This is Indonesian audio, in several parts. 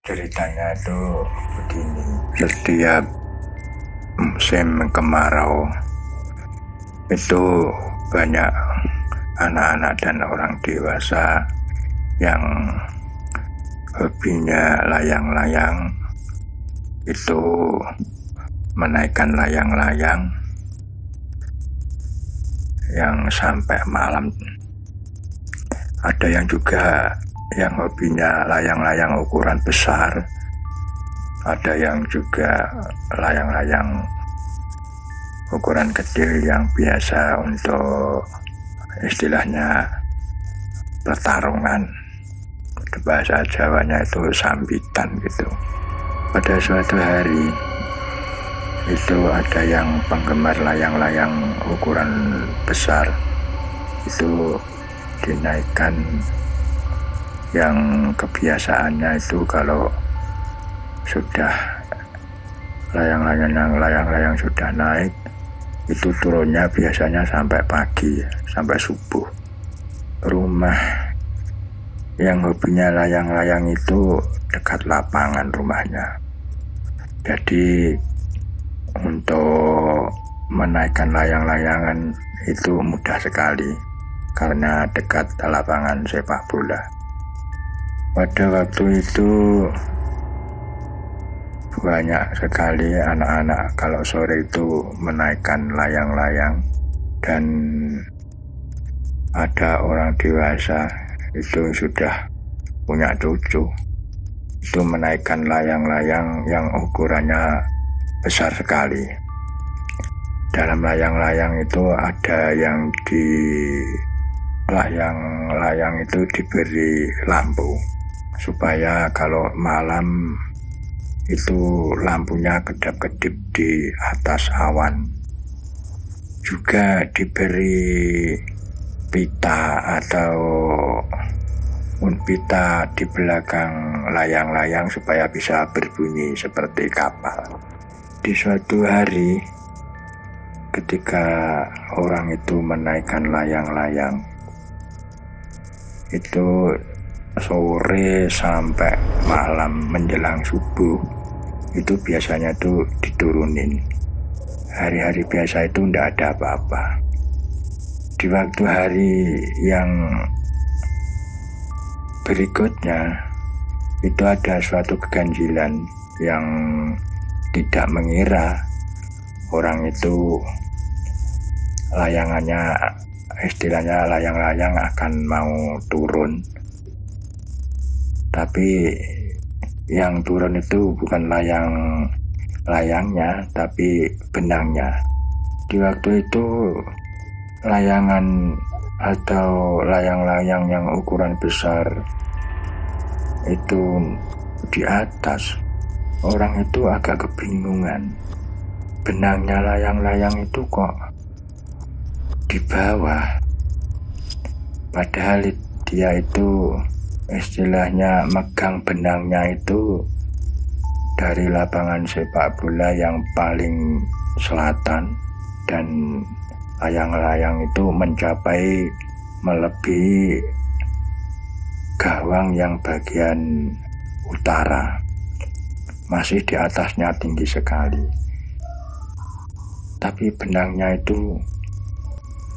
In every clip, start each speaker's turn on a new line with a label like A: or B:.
A: Ceritanya itu begini, setiap musim kemarau itu banyak anak-anak dan orang dewasa yang hobinya layang-layang, itu menaikkan layang-layang yang sampai malam. Ada yang juga yang hobinya layang-layang ukuran besar, ada yang juga layang-layang ukuran kecil yang biasa untuk istilahnya pertarungan, bahasa Jawanya itu sambitan gitu. Pada suatu hari itu ada yang penggemar layang-layang ukuran besar, itu dinaikkan, yang kebiasaannya itu kalau sudah layang-layang sudah naik, itu turunnya biasanya sampai pagi, sampai subuh. Rumah yang hobinya layang-layang itu dekat lapangan rumahnya, jadi untuk menaikkan layang-layangan itu mudah sekali karena dekat lapangan sepak bola. Pada waktu itu banyak sekali anak-anak kalau sore itu menaikkan layang-layang, dan ada orang dewasa itu sudah punya cucu, itu menaikkan layang-layang yang ukurannya besar sekali. Dalam layang-layang itu ada yang di layang-layang itu diberi lampu, supaya kalau malam itu lampunya kedap-kedip di atas awan. Juga diberi pita atau pita di belakang layang-layang supaya bisa berbunyi seperti kapal. Di suatu hari ketika orang itu menaikkan layang-layang, itu sore sampai malam menjelang subuh itu biasanya tuh diturunin. Hari-hari biasa itu ndak ada apa-apa. Di waktu hari yang berikutnya itu ada suatu keganjilan yang tidak mengira orang itu layangannya, istilahnya layang-layang akan mau turun. Tapi yang turun itu bukan layangnya, tapi benangnya. Di waktu itu layangan atau layang-layang yang ukuran besar itu di atas, orang itu agak kebingungan. Benangnya layang-layang itu kok di bawah, padahal dia itu istilahnya megang benangnya itu dari lapangan sepak bola yang paling selatan, dan layang-layang itu mencapai melebihi gawang yang bagian utara, masih di atasnya tinggi sekali. Tapi benangnya itu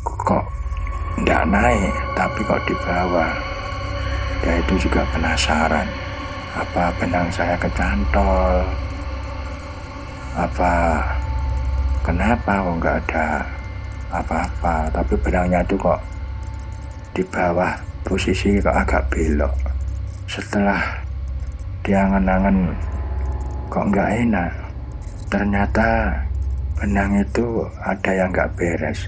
A: kok tidak naik, tapi kok di bawah. Dia itu juga penasaran, apa benang saya kecantol, apa kenapa kok nggak ada apa-apa, tapi benangnya itu kok di bawah, posisi kok agak belok. Setelah dia ngenangan kok nggak enak, ternyata benang itu ada yang nggak beres.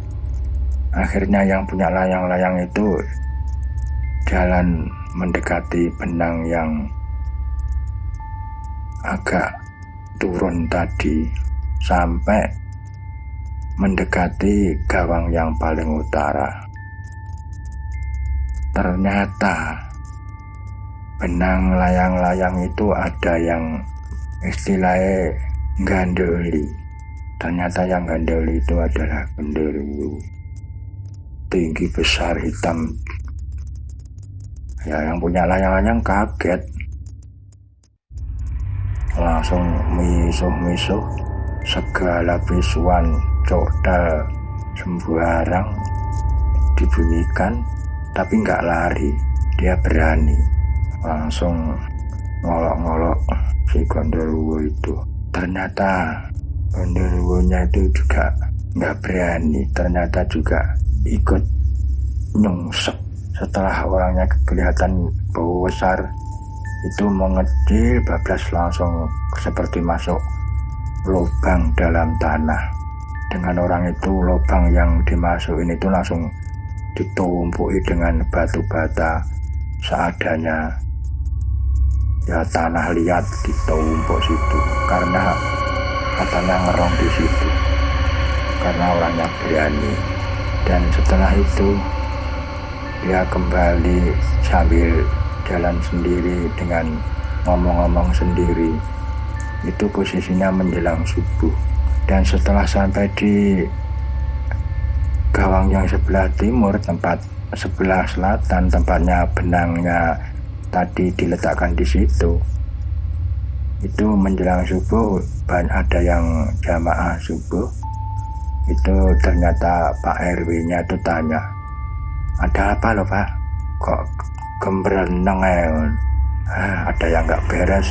A: Akhirnya yang punya layang-layang itu jalan mendekati benang yang agak turun tadi sampai mendekati gawang yang paling utara. Ternyata benang layang-layang itu ada yang istilahnya gandoli. Ternyata yang gandoli itu adalah genderuwo, tinggi besar hitam. Ya, yang punya layang-layang kaget. langsung misuh-misuh segala bisuan cokdal sembarang dibunyikan, tapi nggak lari, dia berani langsung ngolok-ngolok si Gondoruo itu. Ternyata Gondoruonya itu juga nggak berani, ternyata juga ikut nyungsep. Setelah orangnya kelihatan bau besar itu mengecil, bablas langsung seperti masuk lubang dalam tanah. Dengan orang itu, lubang yang dimasukin itu langsung ditumpuki dengan batu bata seadanya. Ya tanah liat ditumpuk situ karena katanya ngerong di situ, karena orangnya berani. Dan setelah itu dia kembali sambil jalan sendiri dengan ngomong-ngomong sendiri. Itu posisinya menjelang subuh. Dan setelah sampai di gawang yang sebelah timur, tempat sebelah selatan, tempatnya benangnya tadi diletakkan di situ, itu menjelang subuh ada yang jamaah subuh. Itu ternyata Pak RW-nya itu tanya, ada apa loh Pak, kok gembereneng ya? Ada yang gak beres.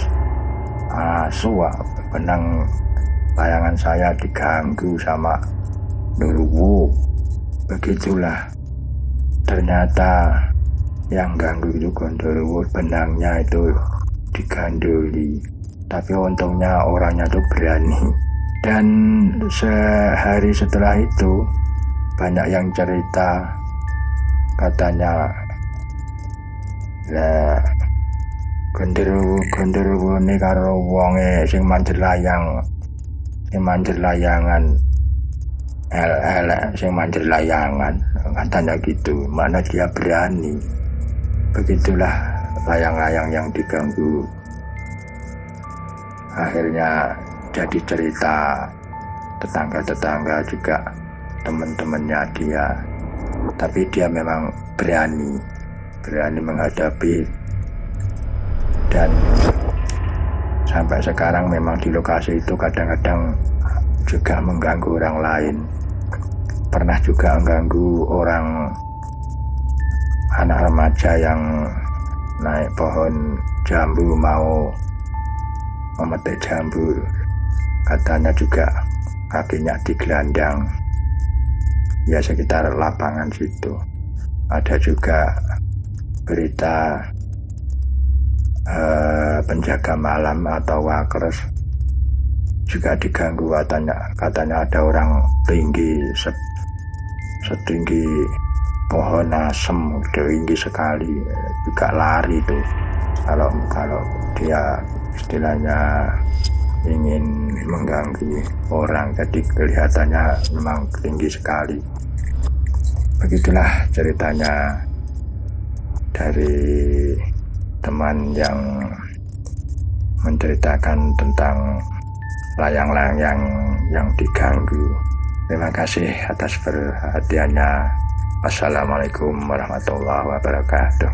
A: Benang bayangan saya diganggu sama Nurwo. Begitulah, ternyata yang ganggu itu Gondoruo, benangnya itu digandoli. Tapi untungnya orangnya tuh berani. Dan sehari setelah itu banyak yang cerita, katanya lah Gondoruo ini karo wonge sing manjer layangan elek sing manjer layangan, katanya gitu. Mana dia berani. Begitulah layang-layang yang diganggu akhirnya jadi cerita tetangga-tetangga juga, teman-temannya dia. Tapi dia memang berani menghadapi. Dan sampai sekarang memang di lokasi itu kadang-kadang juga mengganggu orang lain. Pernah juga mengganggu orang, anak remaja yang naik pohon jambu mau memetik jambu, katanya juga kakinya digelandang. Ya sekitar lapangan situ. Ada juga berita penjaga malam atau wakers juga diganggu, katanya ada orang tinggi setinggi pohon asem, tinggi sekali, juga lari tuh kalau dia istilahnya ingin mengganggu orang, jadi kelihatannya memang tinggi sekali. Begitulah ceritanya dari teman yang menceritakan tentang layang-layang yang diganggu. Terima kasih atas perhatiannya. Wassalamualaikum warahmatullahi wabarakatuh.